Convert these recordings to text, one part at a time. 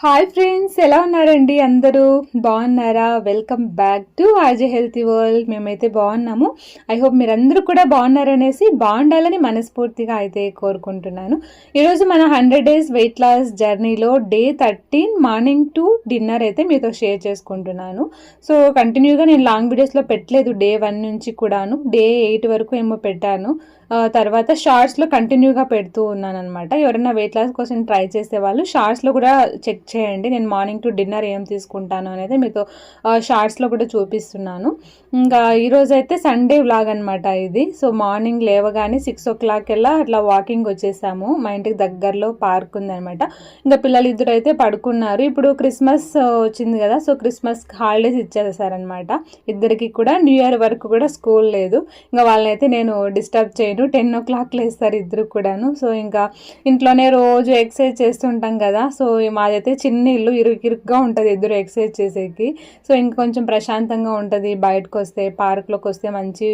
Hi friends, ఎలా ఉన్నారండి? అందరూ బాగున్నారా? Welcome back to RJ healthy world. మేమైతే బాగున్నాము. ఐ హోప్ మీరందరూ కూడా బాగున్నారనేసి, బాగుండాలని మనస్ఫూర్తిగా అయితే కోరుకుంటున్నాను. ఈరోజు మన 100 days వెయిట్ లాస్ జర్నీలో డే 13 మార్నింగ్ టు డిన్నర్ అయితే మీతో షేర్ చేసుకుంటున్నాను. సో కంటిన్యూగా నేను లాంగ్ వీడియోస్లో పెట్టలేదు, డే 1 నుంచి కూడాను. డే 8 వరకు ఏమో పెట్టాను. తర్వాత షార్ట్స్లో కంటిన్యూగా పెడుతూ ఉన్నాను అనమాట. ఎవరైనా వెయిట్ లాస్ కోసం ట్రై చేసే వాళ్ళు షార్ట్స్లో కూడా చెక్ చేయండి. నేను మార్నింగ్ టు డిన్నర్ ఏం తీసుకుంటాను అనేది మీతో షార్ట్స్లో కూడా చూపిస్తున్నాను. ఇంకా ఈరోజు అయితే సండే వ్లాగ్ అనమాట ఇది. సో మార్నింగ్ లేవగానే 6 o'clock అట్లా వాకింగ్ వచ్చేసాము. మా ఇంటికి దగ్గరలో పార్క్ ఉందనమాట. ఇంకా పిల్లలు ఇద్దరు అయితే పడుకున్నారు. ఇప్పుడు క్రిస్మస్ వచ్చింది కదా, సో క్రిస్మస్ హాలిడేస్ ఇచ్చేసారనమాట ఇద్దరికి కూడా. న్యూ ఇయర్ వరకు కూడా స్కూల్ లేదు. ఇంకా వాళ్ళనైతే నేను డిస్టర్బ్ చేయను. 10 o'clock లేస్తారు ఇద్దరు కూడాను. సో ఇంకా ఇంట్లోనే రోజు ఎక్సర్సైజ్ చేస్తుంటాం కదా. సో మాదైతే చిన్న ఇల్లు, ఇరుగ్గా ఉంటుంది ఇద్దరు ఎక్సర్సైజ్ చేసేకి. సో ఇంకా కొంచెం ప్రశాంతంగా ఉంటుంది. బయటకు వస్తే, పార్క్లోకి వస్తే మంచి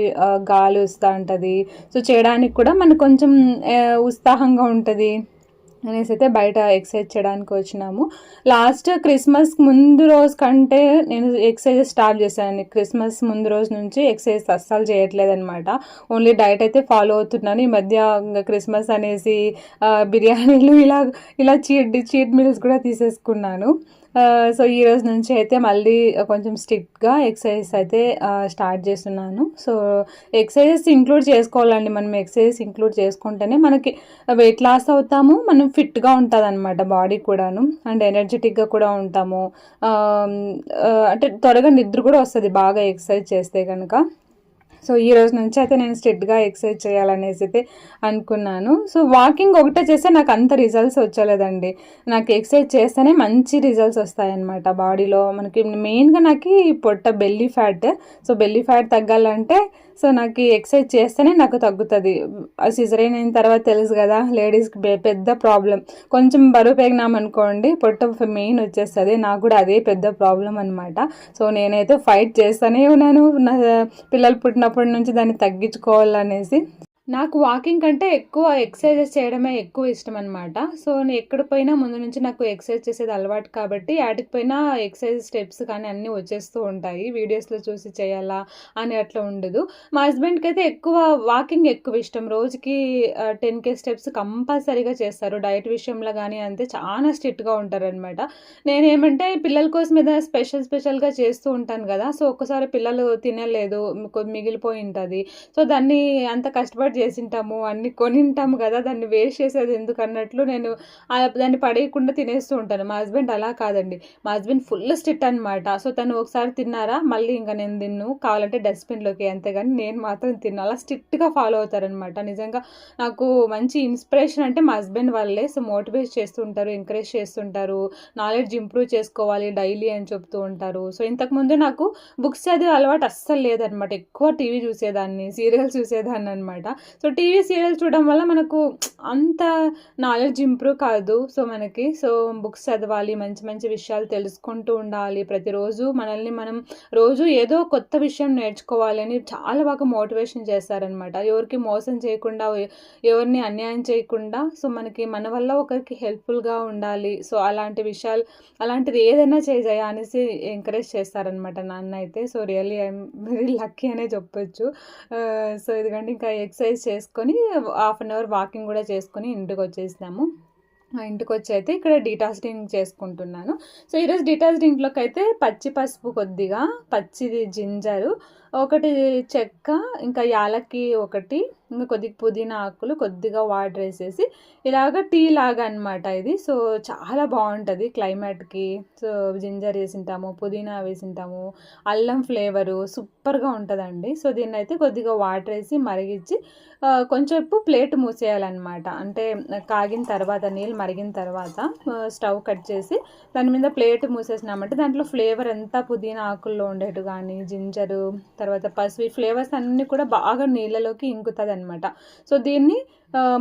గాలి వస్తూ ఉంటుంది. సో చేయడానికి కూడా మనకు కొంచెం ఉత్సాహంగా ఉంటుంది అనేసి అయితే బయట ఎక్సర్సైజ్ చేయడానికి వచ్చినాము. లాస్ట్ క్రిస్మస్ ముందు రోజు కంటే నేను ఎక్సర్సైజ్ స్టార్ట్ చేశాను. క్రిస్మస్ ముందు రోజు నుంచి ఎక్సర్సైజ్ అస్సలు చేయట్లేదు అనమాట. ఓన్లీ డైట్ అయితే ఫాలో అవుతున్నాను. ఈ మధ్య క్రిస్మస్ అనేసి బిర్యానీలు ఇలా చీట్ మీల్స్ కూడా తీసేసుకున్నాను. సో ఈ రోజు నుంచి అయితే మళ్ళీ కొంచెం స్ట్రిక్ట్గా ఎక్సర్సైజ్ అయితే స్టార్ట్ చేస్తున్నాను. సో ఎక్సర్సైజెస్ ఇంక్లూడ్ చేసుకోవాలండి. మనం ఎక్సర్సైజ్ ఇంక్లూడ్ చేసుకుంటేనే మనకి వెయిట్ లాస్ అవుతాము, మనం ఫిట్గా ఉంటుంది అనమాట బాడీ కూడాను, అండ్ ఎనర్జెటిక్గా కూడా ఉంటాము. అంటే త్వరగా నిద్ర కూడా వస్తుంది బాగా ఎక్సర్సైజ్ చేస్తే కనుక. సో ఈ రోజు నుంచి అయితే నేను స్ట్రిక్ట్గా ఎక్సర్సైజ్ చేయాలనేసి అయితే అనుకున్నాను. సో వాకింగ్ ఒకటే చేస్తే నాకు అంత రిజల్ట్స్ వచ్చలేదండి. నాకు ఎక్సర్సైజ్ చేస్తేనే మంచి రిజల్ట్స్ వస్తాయన్నమాట బాడీలో. మనకి మెయిన్గా నాకు పొట్ట, belly fat. So belly fat తగ్గాలంటే సో నాకు ఎక్సర్సైజ్ చేస్తేనే నాకు తగ్గుతుంది. సిజరైన్ అయిన తర్వాత తెలుసు కదా, లేడీస్కి పెద్ద ప్రాబ్లం. కొంచెం బరువు పెరిగినామనుకోండి పొట్ట మెయిన్ వచ్చేస్తుంది. నాకు కూడా అదే పెద్ద ప్రాబ్లం అనమాట. సో నేనైతే ఫైట్ చేస్తూనే ఉన్నాను నా పిల్లలు పుట్టినప్పటి నుంచి దాన్ని తగ్గించుకోవాలనేసి. నాకు వాకింగ్ కంటే ఎక్కువ ఎక్సర్సైజెస్ చేయడమే ఎక్కువ ఇష్టం అనమాట. సో నేను ఎక్కడ పోయినా ముందు నుంచి నాకు ఎక్సర్సైజ్ చేసేది అలవాటు కాబట్టి ఆడికి పోయినా ఎక్సర్సైజ్ స్టెప్స్ కానీ అన్నీ వచ్చేస్తూ ఉంటాయి. వీడియోస్లో చూసి చేయాలా అని అట్లా ఉండదు. మా హస్బెండ్కి అయితే ఎక్కువ వాకింగ్ ఎక్కువ ఇష్టం. రోజుకి 10K స్టెప్స్ కంపల్సరీగా చేస్తారు. డైట్ విషయంలో కానీ అంతే చాలా స్ట్రిక్ట్గా ఉంటారనమాట. నేనేమంటే పిల్లల కోసం ఏదైనా స్పెషల్గా చేస్తూ ఉంటాను కదా. సో ఒక్కసారి పిల్లలు తినలేదు, మిగిలిపోయి ఉంటుంది. సో దాన్ని అంత కష్టపడి చేసింటాము, అన్ని కొనింటాము కదా, దాన్ని వేస్ట్ చేసేది ఎందుకు అన్నట్లు నేను దాన్ని పడేయకుండా తినేస్తూ ఉంటాను. మా హస్బెండ్ అలా కాదండి. మా హస్బెండ్ ఫుల్ స్ట్రిక్ట్ అనమాట. సో తను ఒకసారి తిన్నారా మళ్ళీ ఇంకా నేను తిన్ను, కావాలంటే డస్ట్బిన్లోకి, అంతేగాని నేను మాత్రం తిన్నా. అలా స్ట్రిక్ట్గా ఫాలో అవుతారనమాట. నిజంగా నాకు మంచి ఇన్స్పిరేషన్ అంటే మా హస్బెండ్ వాళ్ళే. సో మోటివేట్ చేస్తుంటారు, ఎంకరేజ్ చేస్తుంటారు, నాలెడ్జ్ ఇంప్రూవ్ చేసుకోవాలి డైలీ అని చెప్తూ ఉంటారు. సో ఇంతకుముందు నాకు బుక్స్ చదివే అలవాటు అస్సలు లేదనమాట. ఎక్కువ టీవీ చూసేదాన్ని, సీరియల్స్ చూసేదాన్ని అనమాట. సో టీవీ సీరియల్స్ చూడడం వల్ల మనకు అంత నాలెడ్జ్ ఇంప్రూవ్ కాదు. సో మనకి బుక్స్ చదవాలి, మంచి మంచి విషయాలు తెలుసుకుంటూ ఉండాలి. ప్రతిరోజు మనల్ని మనం రోజు ఏదో కొత్త విషయం నేర్చుకోవాలి అని చాలా బాగా మోటివేషన్ చేస్తారనమాట. ఎవరికి మోసం చేయకుండా, ఎవరిని అన్యాయం చేయకుండా, సో మనకి మన వల్ల ఒకరికి హెల్ప్ఫుల్గా ఉండాలి. సో అలాంటి విషయాలు, అలాంటిది ఏదైనా చేయ అనేసి ఎంకరేజ్ చేస్తారనమాట నాన్న అయితే. So really I'm very lucky అనే చెప్పొచ్చు. సో ఎందుకంటే ఇంకా ఎక్సర్సైజ్ చేసుకొని 1/2 hour వాకింగ్ కూడా చేసుకొని ఇంటికి వచ్చేసినాము. ఇంటికి వచ్చి అయితే ఇక్కడ డీటాక్స్ డ్రింక్ చేసుకుంటున్నాను. సో ఈరోజు డీటాక్స్ డ్రింక్లోకి అయితే పచ్చి పసుపు, కొద్దిగా పచ్చిది జింజరు, ఒకటి చెక్క, ఇంకా యాలక్కి ఒకటి, ఇంకా కొద్దిగా పుదీనా ఆకులు, కొద్దిగా వాటర్ వేసేసి ఇలాగ టీ లాగా అనమాట ఇది. సో చాలా బాగుంటుంది క్లైమేట్కి. సో జింజర్ వేసింటాము, పుదీనా వేసింటాము, అల్లం ఫ్లేవరు సూపర్గా ఉంటుందండి. సో దీన్ని అయితే కొద్దిగా వాటర్ వేసి మరిగించి కొంచెంసేపు ప్లేట్ మూసేయాలన్నమాట. అంటే కాగిన తర్వాత, నీళ్ళు మరిగిన తర్వాత స్టవ్ కట్ చేసి దాని మీద ప్లేట్ మూసేసినామంటే దాంట్లో ఫ్లేవర్ అంతా పుదీనా ఆకుల్లో ఉండేటు కానీ, జింజరు, తర్వాత పసుపు, ఫ్లేవర్స్ అన్నీ కూడా బాగా నీళ్ళలోకి ఇంకుతుంది అనమాట. సో దీన్ని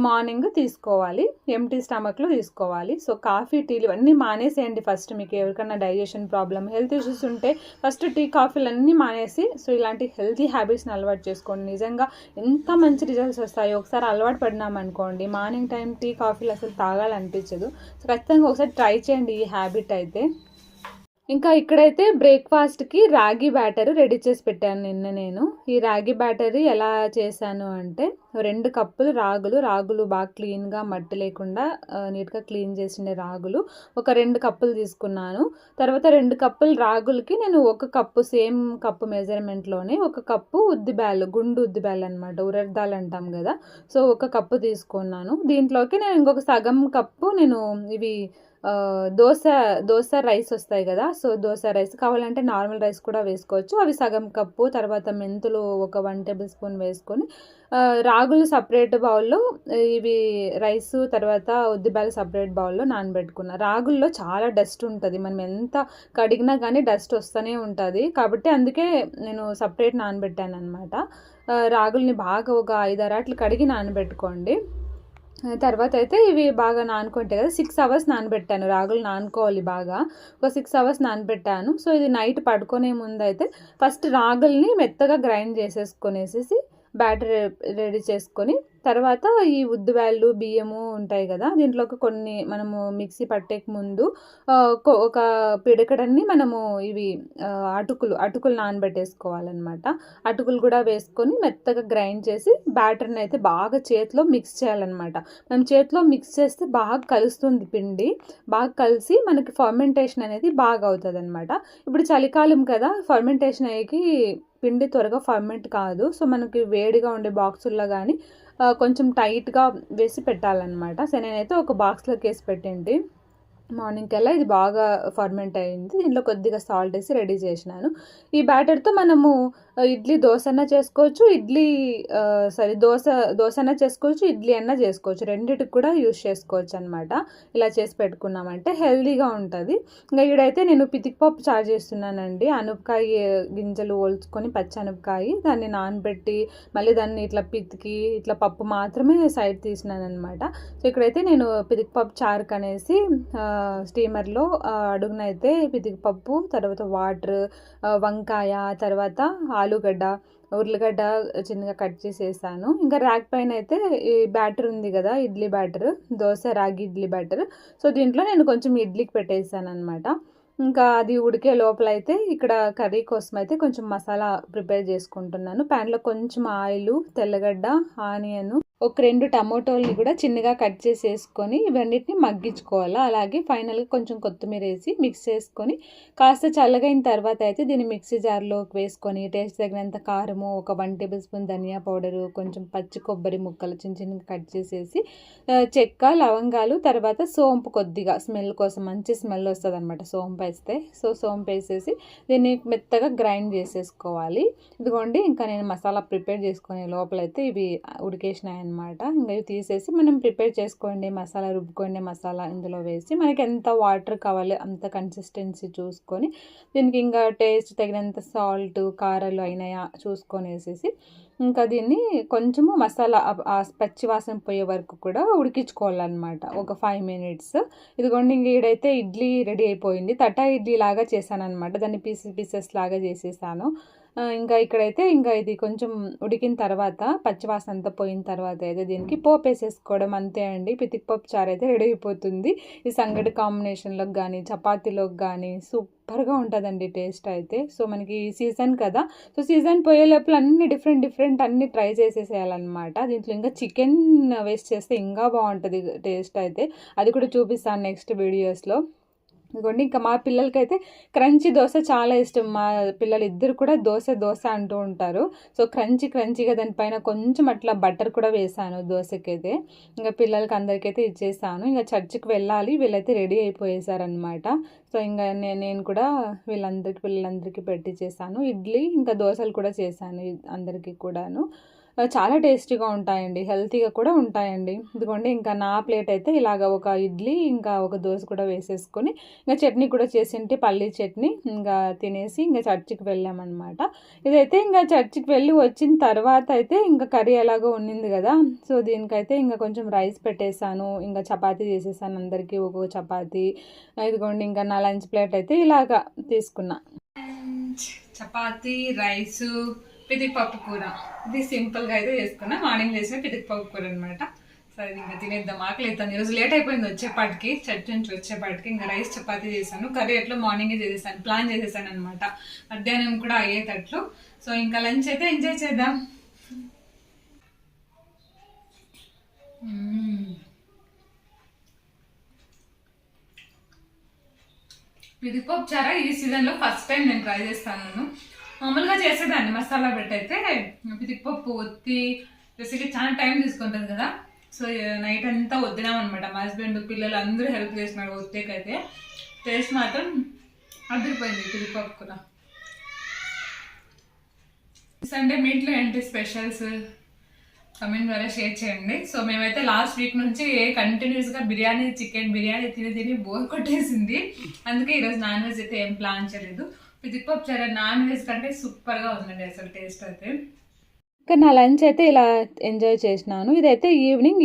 మార్నింగ్ తీసుకోవాలి, ఎంటీ స్టమక్లో తీసుకోవాలి. సో కాఫీ టీలు అన్నీ మానేసేయండి ఫస్ట్. మీకు ఎవరికైనా డైజెషన్ ప్రాబ్లమ్, హెల్త్ ఇష్యూస్ ఉంటే ఫస్ట్ టీ కాఫీలు అన్నీ మానేసి సో ఇలాంటి హెల్తీ హ్యాబిట్స్ని అలవాటు చేసుకోండి. నిజంగా ఎంత మంచి రిజల్ట్స్ వస్తాయో. ఒకసారి అలవాటు పడినామనుకోండి, మార్నింగ్ టైం టీ కాఫీలు అసలు తాగాలనిపించదు. సో ఖచ్చితంగా ఒకసారి ట్రై చేయండి ఈ హ్యాబిట్ అయితే. ఇంకా ఇక్కడైతే బ్రేక్ఫాస్ట్కి రాగి బ్యాటర్ రెడీ చేసి పెట్టాను నిన్న నేను. ఈ రాగి బ్యాటర్ ఎలా చేశాను అంటే, 2 కప్పులు రాగులు బాగా క్లీన్గా మట్టి లేకుండా నీట్గా క్లీన్ చేసిన రాగులు ఒక 2 కప్పులు తీసుకున్నాను. తర్వాత 2 కప్పులు రాగులకి నేను 1 కప్పు, సేమ్ కప్పు మెజర్మెంట్లోనే 1 కప్పు ఉద్దిబ్యాలు, గుండు ఉద్దిబ్యాలు అనమాట, ఉరద్దాలు అంటాం కదా. సో 1 కప్పు తీసుకున్నాను. దీంట్లోకి నేను ఇంకొక సగం కప్పు నేను ఇవి దోశ రైస్ వస్తాయి కదా. సో దోశ రైస్ కావాలంటే నార్మల్ రైస్ కూడా వేసుకోవచ్చు. అవి సగం కప్పు, తర్వాత మెంతులు ఒక 1 టేబుల్ స్పూన్ వేసుకొని, రాగులు సపరేట్ బౌల్లో, ఇవి రైస్ తర్వాత ఉద్దిబ్యాలు సపరేట్ బౌల్లో నానబెట్టుకున్నా. రాగుల్లో చాలా డస్ట్ ఉంటుంది, మనం ఎంత కడిగినా కానీ డస్ట్ వస్తూనే ఉంటుంది. కాబట్టి అందుకే నేను సపరేట్ నానబెట్టాను అనమాట. రాగుల్ని బాగా ఒక 5-6 ఆట్లు కడిగి నానబెట్టుకోండి. తర్వాత అయితే ఇవి బాగా నానుకుంటాయి కదా, 6 అవర్స్ నానబెట్టాను. రాగులు నానుకోవాలి బాగా, ఒక 6 అవర్స్ నానబెట్టాను. సో ఇది నైట్ పడుకునే ముందు అయితే ఫస్ట్ రాగుల్ని మెత్తగా గ్రైండ్ చేసేసుకొనేసేసి బ్యాటర్ రెడీ చేసుకొని, తర్వాత ఈ ఉద్దిబ్యాళ్ళు బియ్యము ఉంటాయి కదా, దీంట్లోకి కొన్ని మనము మిక్సీ పట్టేకి ముందు ఒక పిడకడన్ని మనము ఇవి అటుకులు నానబెట్టేసుకోవాలన్నమాట. అటుకులు కూడా వేసుకొని మెత్తగా గ్రైండ్ చేసి బ్యాటర్ని అయితే బాగా చేతిలో మిక్స్ చేయాలన్నమాట. మనం చేతిలో మిక్స్ చేస్తే బాగా కలుస్తుంది పిండి, బాగా కలిసి మనకి ఫర్మెంటేషన్ అనేది బాగా అవుతుంది అనమాట. ఇప్పుడు చలికాలం కదా, ఫర్మెంటేషన్ అయ్యేకి పిండి త్వరగా ఫర్మెంట్ కాదు. సో మనకి వేడిగా ఉండే బాక్సుల్లో కానీ కొంచెం టైట్గా వేసి పెట్టాలన్నమాట. సో నేనైతే ఒక బాక్స్లోకి వేసి పెట్టండి. మార్నింగ్ కల్లా ఇది బాగా ఫర్మెంట్ అయింది. దీంట్లో కొద్దిగా సాల్ట్ వేసి రెడీ చేసినాను. ఈ బ్యాటర్తో మనము ఇడ్లీ దోశ అన్నా చేసుకోవచ్చు, దోశ అన్నా చేసుకోవచ్చు, ఇడ్లీ అన్నా చేసుకోవచ్చు, రెండిటికి కూడా యూస్ చేసుకోవచ్చు అనమాట. ఇలా చేసి పెట్టుకున్నామంటే హెల్తీగా ఉంటుంది. ఇంకా ఇక్కడైతే నేను పితికిపప్పు చారు చేస్తున్నానండి. అనపకాయ గింజలు ఒలుచుకొని, పచ్చి అనపకాయ, దాన్ని నానబెట్టి మళ్ళీ దాన్ని ఇట్లా పితికి ఇట్లా పప్పు మాత్రమే సైడ్ తీసినాను అనమాట. సో ఇక్కడైతే నేను పితికిపప్పు చారుకు అనేసి స్టీమర్లో అడుగునైతే పితికిపప్పు, తర్వాత వాటర్, వంకాయ, తర్వాత ఆలుగడ్డ, ఉర్లగడ్డ చిన్నగా కట్ చేసేసాను. ఇంకా ర్యాక్ పైన అయితే ఈ బ్యాటర్ ఉంది కదా, ఇడ్లీ బ్యాటర్, రాగి ఇడ్లీ బ్యాటర్. సో దీంట్లో నేను కొంచెం ఇడ్లీకి పెట్టేసాను అనమాట. ఇంకా అది ఉడికే లోపల అయితే ఇక్కడ కర్రీ కోసం అయితే కొంచెం మసాలా ప్రిపేర్ చేసుకుంటున్నాను. ప్యాన్లో కొంచెం ఆయిల్, తెల్లగడ్డ, ఆనియన్, ఒక 2 టమోటోల్ని కూడా చిన్నగా కట్ చేసి వేసుకొని ఇవన్నిటిని మగ్గించుకోవాలి. అలాగే ఫైనల్గా కొంచెం కొత్తిమీర వేసి మిక్స్ చేసుకొని, కాస్త చల్లగైన తర్వాత అయితే దీన్ని మిక్సీ జార్లోకి వేసుకొని టేస్ట్ తగినంత కారము, ఒక 1 టేబుల్ స్పూన్ ధనియా పౌడరు, కొంచెం పచ్చి కొబ్బరి ముక్కలు చిన్నగా కట్ చేసేసి, చెక్క, లవంగాలు, తర్వాత సోంపు కొద్దిగా స్మెల్ కోసం, మంచి స్మెల్ వస్తుంది అనమాట సోంపు వేస్తే. సో సోంపు వేసేసి దీన్ని మెత్తగా గ్రైండ్ చేసేసుకోవాలి. ఇదిగోండి, ఇంకా నేను మసాలా ప్రిపేర్ చేసుకునే లోపలైతే ఇవి ఉడికేసినాయి అనమాట. ఇంకా ఇవి తీసేసి మనం ప్రిపేర్ చేసుకోండి, మసాలా రుబ్బుకోండి. మసాలా ఇందులో వేసి మనకి ఎంత వాటర్ కావాలి అంత కన్సిస్టెన్సీ చూసుకొని, దీనికి ఇంకా టేస్ట్ తగినంత సాల్ట్, కారాలు అయినాయా చూసుకొని వేసేసి, ఇంకా దీన్ని కొంచెము మసాలా పచ్చి వాసన పోయే వరకు కూడా ఉడికించుకోవాలన్నమాట, ఒక 5 మినిట్స్. ఇదిగోండి, ఇంక ఈడైతే ఇడ్లీ రెడీ అయిపోయింది. తట్టా ఇడ్లీ లాగా చేశాను అనమాట, దాన్ని పీసెస్ లాగా చేసేసాను. ఇంకా ఇక్కడైతే ఇంకా ఇది కొంచెం ఉడికిన తర్వాత, పచ్చివాసన అంతా పోయిన తర్వాత అయితే దీనికి పోపు వేసేసుకోవడం అంతే అండి. పితికిపప్పు చారు అయితే రెడీ అయిపోతుంది. ఈ సంగటి కాంబినేషన్లోకి కానీ, చపాతీలోకి కానీ సూపర్గా ఉంటుందండి టేస్ట్ అయితే. సో మనకి సీజన్ కదా, సో సీజన్ పోయే లోపల అన్ని డిఫరెంట్ అన్ని ట్రై చేసేసేయాలన్నమాట. దీంట్లో ఇంకా చికెన్ వేస్ట్ చేస్తే ఇంకా బాగుంటుంది టేస్ట్ అయితే, అది కూడా చూపిస్తాను నెక్స్ట్ వీడియోస్లో. ఇదిగోండి, ఇంకా మా పిల్లలకైతే క్రంచీ దోశ చాలా ఇష్టం. మా పిల్లలు ఇద్దరు కూడా దోశ అంటూ ఉంటారు. సో క్రంచీగా దానిపైన కొంచెం అట్లా బటర్ కూడా వేసాను దోశకైతే. ఇంకా పిల్లలకి అందరికైతే ఇచ్చేసాను. ఇంకా చర్చికి వెళ్ళాలి, వీళ్ళైతే రెడీ అయిపోయేసారనమాట. సో ఇంకా నేను కూడా పిల్లలందరికీ పెట్టించేసాను. ఇడ్లీ ఇంకా దోశలు కూడా చేశాను అందరికీ కూడాను. చాలా టేస్టీగా ఉంటాయండి, హెల్తీగా కూడా ఉంటాయండి. ఇదిగోండి ఇంకా నా ప్లేట్ అయితే ఇలాగ ఒక ఇడ్లీ ఇంకా ఒక దోశ కూడా వేసేసుకొని ఇంకా చట్నీ కూడా చేసింటే పల్లీ చట్నీ ఇంకా తినేసి ఇంకా చర్చికి వెళ్ళామన్నమాట. ఇదైతే ఇంకా చర్చికి వెళ్ళి వచ్చిన తర్వాత అయితే ఇంకా కర్రీ ఎలాగో ఉండింది కదా, సో దీనికైతే ఇంకా కొంచెం రైస్ పెట్టేశాను, ఇంకా చపాతీ చేసేసాను అందరికీ ఒక్కొక్క చపాతీ. ఇదిగోండి ఇంకా నా లంచ్ ప్లేట్ అయితే ఇలాగా తీసుకున్నా. చపాతీ, రైసు, పితికిపప్పు కూర. ఇది సింపుల్గా అయితే చేసుకున్నా. మార్నింగ్ చేసిన పితికిపప్పు కూర అనమాట. సరే ఇంకా తినేద్దాం, ఆకలి అవుతాను. ఈరోజు లేట్ అయిపోయింది వచ్చేపాటికి, చర్చ్ నుంచి వచ్చేపాటికి. ఇంకా రైస్ చపాతీ చేశాను, కర్రీ ఎట్లా మార్నింగే చేసేసాను, ప్లాన్ చేసేసాను అనమాట, మధ్యాహ్నం కూడా అయ్యేటట్లు. సో ఇంకా లంచ్ అయితే ఎంజాయ్ చేద్దాం. పితికిపప్పు చారా ఈ సీజన్లో ఫస్ట్ టైం నేను ట్రై చేస్తాను. మామూలుగా చేసేదాన్ని మసాలా పెట్టయితే, పితికిపప్పు ఒత్తి రెసిపీ చాలా టైం తీసుకుంటుంది కదా. సో నైట్ అంతా వద్దినాం అనమాట. మా హస్బెండ్ పిల్లలు అందరూ హెల్ప్ చేసినారు ఒత్తేకైతే. టేస్ట్ మాత్రం అదిరిపోయింది పితికిపప్పు కూడా. సండే మీ ఇంట్లో ఏంటి స్పెషల్స్ కమెంట్ ద్వారా షేర్ చేయండి. సో మేమైతే లాస్ట్ వీక్ నుంచి కంటిన్యూస్గా బిర్యానీ, చికెన్ బిర్యానీ తిని బోర్ కొట్టేసింది. అందుకే ఈరోజు నాన్ వెజ్ అయితే ఏం ప్లాన్ చేయలేదు. పితికిపప్పు చారు నాన్ వెజ్ కంటే సూపర్గా ఉందండి అసలు టేస్ట్ అయితే. ఇంకా నా లంచ్ అయితే ఇలా ఎంజాయ్ చేసినాను. ఇదైతే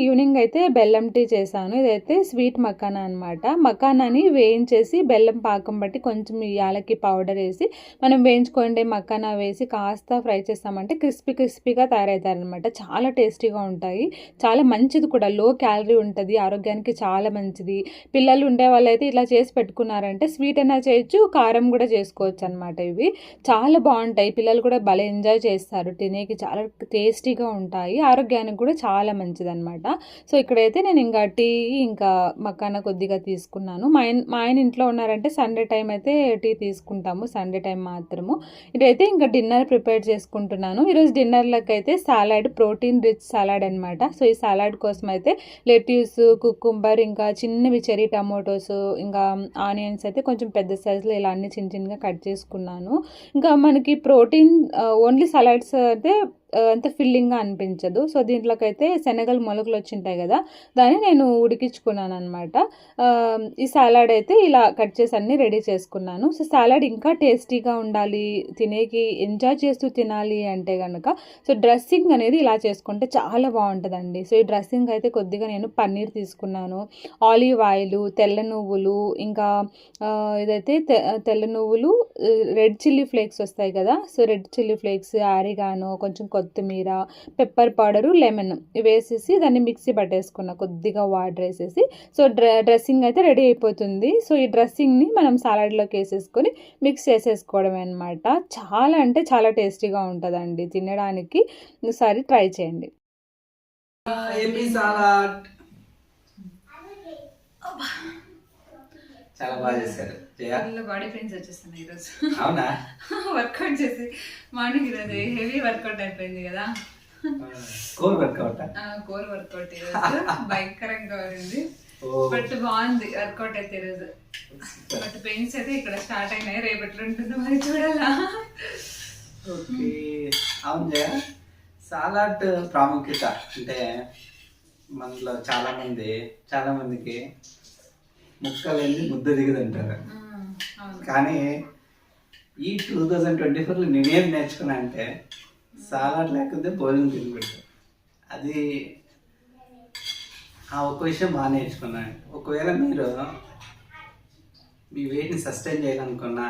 ఈవినింగ్ అయితే బెల్లం టీ చేశాను. ఇదైతే స్వీట్ మకానా అనమాట. మకానాని వేయించేసి బెల్లం పాకం బట్టి కొంచెం యాలకి పౌడర్ వేసి మనం వేయించుకోండి మకానా వేసి కాస్త ఫ్రై చేస్తామంటే క్రిస్పీగా తయారవుతారనమాట. చాలా టేస్టీగా ఉంటాయి, చాలా మంచిది కూడా, లో క్యాలరీ ఉంటుంది, ఆరోగ్యానికి చాలా మంచిది. పిల్లలు ఉండే వాళ్ళు అయితే ఇట్లా చేసి పెట్టుకున్నారంటే స్వీట్ అయినా చేయొచ్చు, కారం కూడా చేసుకోవచ్చు అనమాట. ఇవి చాలా బాగుంటాయి, పిల్లలు కూడా భలే ఎంజాయ్ చేస్తారు, తినేకి చాలా టేస్టీగా ఉంటాయి, ఆరోగ్యానికి కూడా చాలా మంచిది అనమాట. సో ఇక్కడైతే నేను ఇంకా టీ ఇంకా మకానా కొద్దిగా తీసుకున్నాను. మా ఆయన ఇంట్లో ఉన్నారంటే సండే టైం అయితే టీ తీసుకుంటాము, సండే టైం మాత్రము. ఇదైతే ఇంకా డిన్నర్ ప్రిపేర్ చేసుకుంటున్నాను. ఈరోజు డిన్నర్లకు అయితే సాలాడ్, ప్రోటీన్ రిచ్ సాలాడ్ అనమాట. సో ఈ సాలాడ్ కోసం అయితే లెట్యూస్, కుకుంబర్, ఇంకా చిన్నవి చెరీ టమోటోస్, ఇంకా ఆనియన్స్ అయితే కొంచెం పెద్ద సైజులో ఇలా అన్ని చిన్నగా కట్ చేసుకున్నాను. ఇంకా మనకి ప్రోటీన్ ఓన్లీ సలాడ్స్ అయితే అంత ఫిల్లింగ్గా అనిపించదు. సో దీంట్లోకైతే శనగలు మొలకలు వచ్చింటాయి కదా, దాన్ని నేను ఉడికించుకున్నాను అనమాట. ఈ సాలాడ్ అయితే ఇలా కట్ చేసి అన్నీ రెడీ చేసుకున్నాను. సో సాలాడ్ ఇంకా టేస్టీగా ఉండాలి, తినేకి ఎంజాయ్ చేస్తూ తినాలి అంటే కనుక సో డ్రెస్సింగ్ అనేది ఇలా చేసుకుంటే చాలా బాగుంటుందండి. సో ఈ డ్రెస్సింగ్ అయితే కొద్దిగా నేను పన్నీర్ తీసుకున్నాను, ఆలివ్ ఆయిల్, తెల్ల నువ్వులు, ఇంకా ఇదైతే తెల్ల నువ్వులు, రెడ్ చిల్లీ ఫ్లేక్స్ వస్తాయి కదా, so red chilli flakes, oregano, కొంచెం కొత్తిమీర, పెప్పర్ పౌడరు, లెమన్ వేసేసి దాన్ని మిక్సీ పట్టేసుకున్న, కొద్దిగా వాటర్ వేసేసి. సో డ్రెస్సింగ్ అయితే రెడీ అయిపోతుంది. సో ఈ డ్రెస్సింగ్ని మనం సాలడ్లోకి వేసేసుకొని మిక్స్ చేసేసుకోవడమే అనమాట. చాలా అంటే చాలా టేస్టీగా ఉంటుందండి తినడానికి, ఒకసారి ట్రై చేయండి. చాలా బాగా చేశారు. బాడీ పెయిన్స్ వచ్చేస్తున్నాయి ఈరోజు. అవునా? వర్కౌట్ చేసి మార్నింగ్ ఈరోజు హెవీ వర్కౌట్ అయిపోయింది కదా, కోర్ వర్కౌట్. కోర్ వర్కౌట్ ఈరోజు భయంకరంగా ఉంది. బట్ బాగుంది వర్కౌట్ అయితే ఈరోజు. బట్ పెయిన్స్ అయితే ఇక్కడ స్టార్ట్ అయినాయి, రేపు ఎట్లా ఉంటుందో మరి చూడాలా. ఓకే, అవును జయ. సాలాడ్ ప్రాముఖ్యత అంటే మనలో చాలా మందికి ముక్కలేంది ముద్ద దిగదంటారు. కానీ ఈ 2024లో నేనేం నేర్చుకున్నా అంటే సాలాడ్ లేకపోతే భోజనం తినబెట్టాను. అది ఒక విషయం బాగా నేర్చుకున్నాను. ఒకవేళ మీరు మీ వెయిట్ని సస్టైన్ చేయాలనుకున్నా,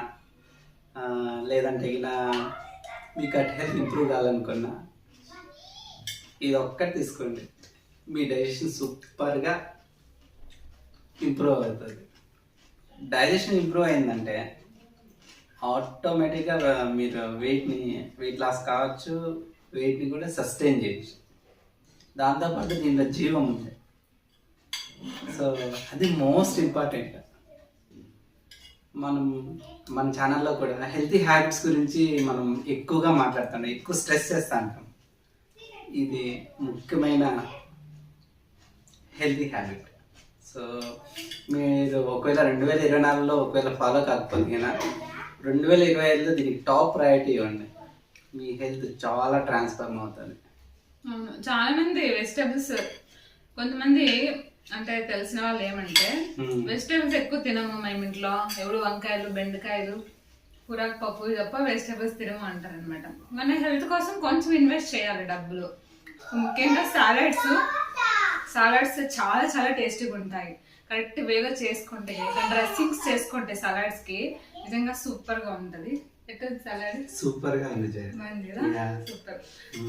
లేదంటే ఇలా మీ గట్ హెల్త్ ఇంప్రూవ్ కావాలనుకున్నా, ఇది ఒక్కటి తీసుకోండి, మీ డైజెషన్ సూపర్గా ఇంప్రూవ్ అవుతుంది. డైజెషన్ ఇంప్రూవ్ అయిందంటే ఆటోమేటిక్గా మీరు వెయిట్ లాస్ కావచ్చు, వెయిట్ని కూడా సస్టైన్ చేయొచ్చు. దాంతోపాటు దీంట్లో జీవం ఉంది. సో అది మోస్ట్ ఇంపార్టెంట్. మన ఛానల్లో కూడా హెల్తీ హ్యాబిట్స్ గురించి మనం ఎక్కువగా మాట్లాడుతాం, ఎక్కువ స్ట్రెస్ చేస్తూ ఉంటాం. ఇది ముఖ్యమైన హెల్తీ హ్యాబిట్. సో మీరు ఒకవేళ 2024లో ఒకవేళ ఫాలో కాకపోతే 2025లో దీనికి టాప్ ప్రయారిటీ ఇవ్వండి. మీ హెల్త్ చాలా ట్రాన్స్ఫార్మ్ అవుతుంది. అవును, చాలా మంది వెజిటబుల్స్, కొంతమంది అంటే తెలిసిన వాళ్ళు ఏమంటే వెజిటబుల్స్ ఎక్కువ తినము మేము ఇంట్లో, ఎవరు వంకాయలు బెండకాయలు కూరకు పప్పు తప్ప వెజిటబుల్స్ తినము అంటారు అనమాట. మన హెల్త్ కోసం కొంచెం ఇన్వెస్ట్ చేయాలి డబ్బులు. ముఖ్యంగా సాలడ్స్ చాలా చాలా టేస్టీగా ఉంటాయి. కరెక్ట్ వేగా చేసుకుంటే, డ్రెస్సింగ్స్ చేసుకుంటే సలాడ్స్ కి నిజంగా సూపర్ గా ఉంటది. సలాడ్ సూపర్ గా ఉంది సూపర్.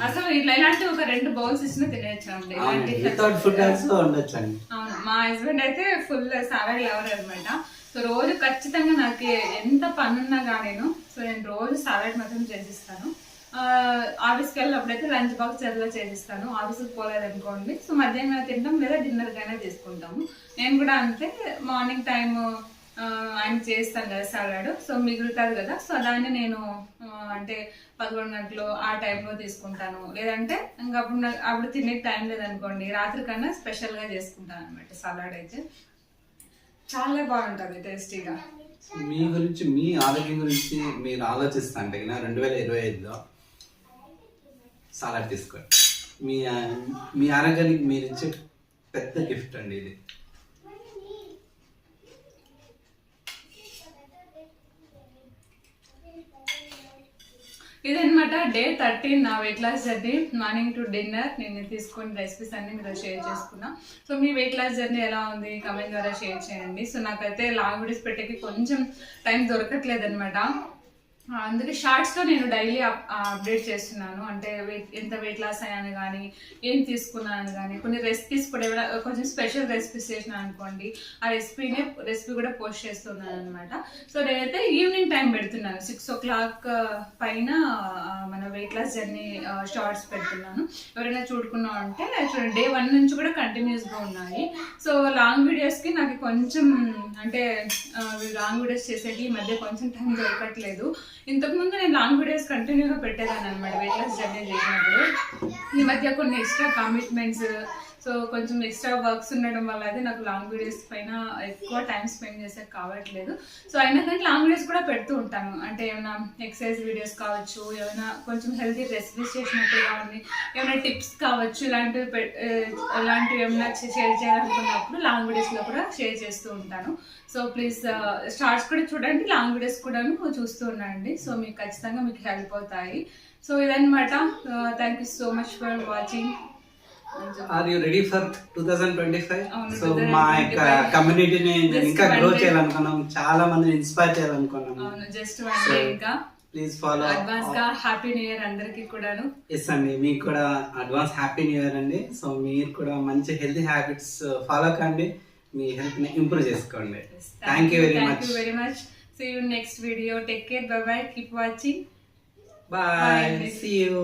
అసలు ఇలాంటి ఒక 2 బౌల్స్ ఇచ్చిన తినేయచ్చండి. అవును, మా హస్బెండ్ అయితే ఫుల్ సాలడ్ లవర్ అనమాట. సో రోజు ఖచ్చితంగా నాకు ఎంత పనున్నా కానీ నేను రోజు సాలడ్ మాత్రం చేసిస్తాను. ఆఫీస్కి వెళ్ళినప్పుడైతే లంచ్ బాక్స్ చదివా చేసిస్తాను. ఆఫీస్కి పోలేదు అనుకోండి, సో మధ్యాహ్నం తింటాం లేదా డిన్నర్కైనా చేసుకుంటాము. నేను కూడా అంతే, మార్నింగ్ టైం ఆయన చేస్తాను కదా సలాడ్, సో మిగులుతుంది కదా, సో దాన్ని నేను అంటే 11 గంటలు ఆ టైంలో తీసుకుంటాను. లేదంటే ఇంకా అప్పుడు తినే టైం లేదనుకోండి, రాత్రి కన్నా స్పెషల్గా చేసుకుంటాను అనమాట. సలాడ్ అయితే చాలా బాగుంటుంది టేస్టీగా. మీ గురించి, మీ ఆరోగ్యం గురించి మీరు ఆలోచిస్తుంటే 2025లో సలాడ్ తీసుకోండి. మీ ఆరోగ్యానికి మీరు ఇచ్చే పెద్ద గిఫ్ట్ అండి ఇది. ఇదనమాట డే 13 నా weight loss journey. Morning to dinner నేను తీసుకున్న రెసిపీస్ అన్ని మీతో షేర్ చేసుకున్నా. సో మీ వెయిట్ లాస్ జర్నీ ఎలా ఉంది కమెంట్ ద్వారా షేర్ చేయండి. సో నాకైతే లాంగ్ వీడియోస్ పెట్టేకి కొంచెం టైం దొరకట్లేదు అనమాట. అందుకే షార్ట్స్లో నేను డైలీ అప్డేట్ చేస్తున్నాను. అంటే ఎంత వెయిట్ లాస్ అయ్యాను కానీ, ఏం తీసుకున్నాను కానీ, కొన్ని రెసిపీస్ కూడా ఏమైనా కొంచెం స్పెషల్ రెసిపీస్ చేసినా అనుకోండి, ఆ రెసిపీ కూడా పోస్ట్ చేస్తున్నాను అనమాట. సో నేనైతే ఈవినింగ్ టైం పెడుతున్నాను, 6 o'clock పైన మన వెయిట్ లాస్ జర్నీ షార్ట్స్ పెడుతున్నాను. ఎవరైనా చూడుకున్నా అంటే చూడండి, Day 1 నుంచి కూడా కంటిన్యూస్గా ఉన్నాయి. సో లాంగ్ వీడియోస్కి నాకు కొంచెం అంటే లాంగ్ వీడియోస్ చేసేకి ఈ మధ్య కొంచెం టైం దొరకట్లేదు. ఇంతకుముందు నేను లాంగ్ వీడియోస్ కంటిన్యూగా పెట్టేదాన్ని అనమాట వెయిట్ లాస్ జర్నీ చేసినప్పుడు. ఈ మధ్య కొన్ని ఎక్స్ట్రా కమిట్మెంట్స్, సో కొంచెం ఎక్స్ట్రా వర్క్స్ ఉండడం వల్ల అయితే నాకు లాంగ్ వీడియోస్ పైన ఎక్కువ టైం స్పెండ్ చేసే కావట్లేదు. సో అయినా కానీ లాంగ్ వీడియోస్ కూడా పెడుతూ ఉంటాను. అంటే ఏమైనా ఎక్సర్సైజ్ వీడియోస్ కావచ్చు, ఏమైనా కొంచెం హెల్తీ రెసిపీస్ చేసినప్పుడు కానీ, ఏమైనా టిప్స్ కావచ్చు, ఇలాంటివి ఏమైనా షేర్ చేయాలనుకున్నప్పుడు లాంగ్ వీడియోస్లో కూడా షేర్ చేస్తూ ఉంటాను. సో ప్లీజ్ షార్ట్స్ కూడా చూడండి, లాంగ్ వీడియోస్ కూడా చూస్తూ ఉండండి. సో మీకు ఖచ్చితంగా మీకు హెల్ప్ అవుతాయి. సో ఇదన్నమాట. Thank you so much for watching. Are you ready for 2025? So మా యొక్క కమ్యూనిటీని ఇంకా గ్రో చేయాలనుకున్నాం, చాలా మందిని ఇన్స్పైర్ చేయాలనుకున్నాం. జస్ట్ వన్ డే ఇంకా ప్లీజ్ ఫాలో. అడ్వాన్స్ గా హ్యాపీ న్యూ ఇయర్ అందరికి కూడాను. ఎస్ అండి, మీకు కూడా అడ్వాన్స్ హ్యాపీ న్యూ ఇయర్ అండి. సో మీరు కూడా మంచి హెల్తీ హ్యాబిట్స్ ఫాలో కండి, మీ హెల్త్ ని ఇంప్రూవ్ చేసుకోండి. Thank you very much. See you next video. Take care. Bye bye. Keep watching. Bye. See you.